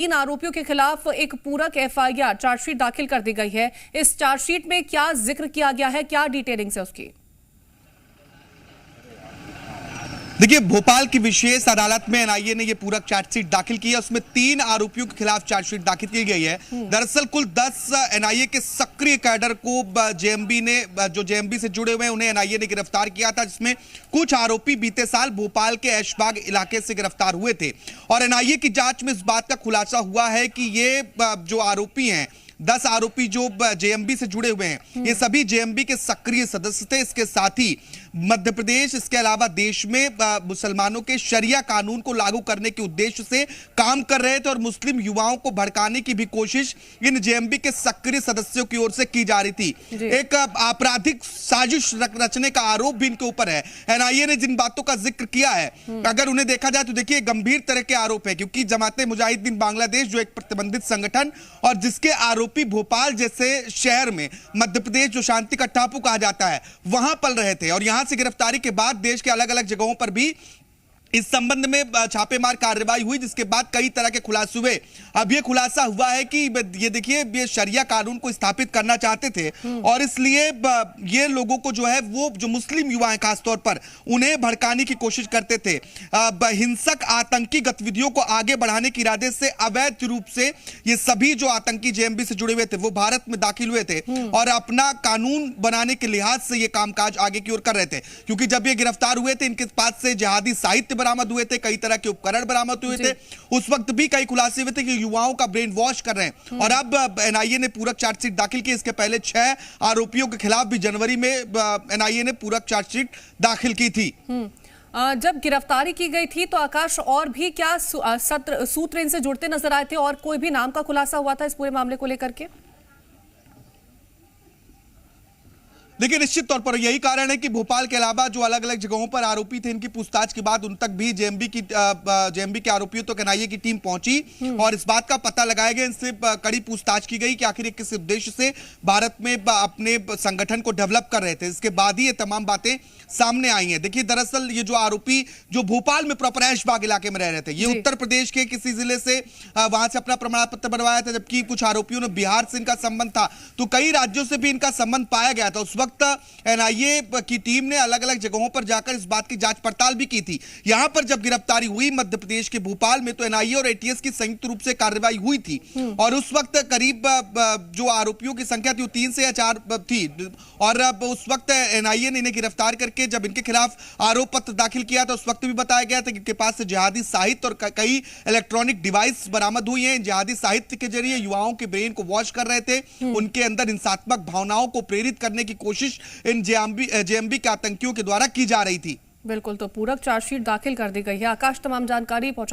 तीन आरोपियों के खिलाफ एक पूरक एफआईआर चार्जशीट दाखिल कर दी गई है। इस चार्जशीट में क्या जिक्र किया गया है, क्या डिटेलिंग्स है उसकी? देखिए, भोपाल की विशेष अदालत में एनआईए ने यह पूरक चार्जशीट दाखिल की है। उसमें 3 आरोपियों के खिलाफ चार्जशीट दाखिल की गई है। दरअसल कुल 10 एनआईए के सक्रिय कैडर को जेएमबी से जुड़े हुए हैं, उन्हें एनआईए ने गिरफ्तार किया था, जिसमें कुछ आरोपी बीते साल भोपाल के ऐशबाग इलाके से गिरफ्तार हुए थे। और एनआईए की जांच में इस बात का खुलासा हुआ है कि ये जो आरोपी हैं, 10 आरोपी जो जेएमबी से जुड़े हुए हैं, ये सभी जेएमबी के सक्रिय सदस्य थे। इसके साथ ही मध्य प्रदेश, इसके अलावा देश में मुसलमानों के शरिया कानून को लागू करने के उद्देश्य से काम कर रहे थे और मुस्लिम युवाओं को भड़काने की भी कोशिश इन जेएमबी के सक्रिय सदस्यों की ओर से की जा रही थी। एक आपराधिक साजिश रचने का आरोप भी इनके ऊपर है। एनआईए ने जिन बातों का जिक्र किया है, अगर उन्हें देखा जाए तो देखिए गंभीर तरह के आरोप है, क्योंकि जमाते मुजाहिदीन बांग्लादेश जो एक प्रतिबंधित संगठन और जिसके आरोपी भोपाल जैसे शहर में, मध्य प्रदेश जो शांति का टापू कहा जाता है, वहां पल रहे थे। और यहां से गिरफ्तारी के बाद देश के अलग अलग जगहों पर भी इस संबंध में छापेमार कार्रवाई हुई, जिसके बाद कई तरह के खुलासे हुए। अब यह खुलासा हुआ है कि ये देखिए, ये शरिया कानून को स्थापित करना चाहते थे और इसलिए ये लोगों को जो है, वो जो मुस्लिम युवा हैं खासतौर पर, उन्हें भड़काने की कोशिश करते थे। हिंसक आतंकी गतिविधियों को आगे बढ़ाने के इरादे से अवैध रूप से ये सभी जो आतंकी जेएमबी से जुड़े हुए थे, वो भारत में दाखिल हुए थे और अपना कानून बनाने के लिहाज से ये कामकाज आगे की ओर कर रहे थे। क्योंकि जब ये गिरफ्तार हुए थे, इनके पास से जिहादी साहित्य बरामद हुए थे, कई तरह के उपकरण बरामद हुए थे। उस वक्त भी कई खुलासे हुए थे कि युवाओं का ब्रेन वॉश कर रहे हैं। और अब एनआईए ने पूरक चार्जशीट दाखिल की। इसके पहले 6 आरोपियों के खिलाफ भी जनवरी में एनआईए ने पूरक चार्जशीट दाखिल की थी। जब गिरफ्तारी की गई थी तो आकाश, और भी क्या सूत्र इनसे जुड़ते नजर आए थे और कोई भी नाम का खुलासा हुआ था इस पूरे मामले को लेकर के? देखिए, निश्चित तौर पर यही कारण है कि भोपाल के अलावा जो अलग अलग जगहों पर आरोपी थे, इनकी पूछताछ के बाद उन तक भी जेएमबी के आरोपियों तक एनआईए की टीम पहुंची और इस बात का पता लगाया गया, इनसे कड़ी पूछताछ की गई कि आखिर ये किस उद्देश्य से भारत में अपने संगठन को डेवलप कर रहे थे। इसके बाद ही ये तमाम बातें सामने आई हैं। देखिए, दरअसल ये जो आरोपी जो भोपाल में प्रॉपर ऐशबाग इलाके में रह रहे थे, ये उत्तर प्रदेश के किसी जिले से वहां से अपना प्रमाण पत्र बनवाया था, जबकि कुछ आरोपियों ने बिहार से इनका संबंध था। तो कई राज्यों से भी इनका संबंध पाया गया था। उस वक्त एनआईए की टीम ने अलग अलग जगहों पर जाकर इस बात की जांच पड़ताल भी की थी। यहां पर जब गिरफ्तारी हुई मध्य प्रदेश के भोपाल में, तो एनआईए और एटीएस की संयुक्त रूप से कार्रवाई हुई थी और उस वक्त करीब जो आरोपियों की संख्या थी वो 3 से या 4 थी। और उस वक्त एनआईए ने इन्हें गिरफ्तार करके जब इनके खिलाफ आरोप पत्र दाखिल किया था, उस वक्त भी बताया गया था कि इनके पास से जिहादी साहित्य और कई इलेक्ट्रॉनिक डिवाइस बरामद हुई हैं। जिहादी साहित्य के जरिए युवाओं के ब्रेन को वॉश कर रहे थे, उनके अंदर हिंसात्मक भावनाओं को प्रेरित करने की कोशिश इन जेएमबी के आतंकियों के द्वारा की जा रही थी। बिल्कुल, तो पूरक चार्जशीट दाखिल कर दी गई है। आकाश, तमाम जानकारी पहुंचा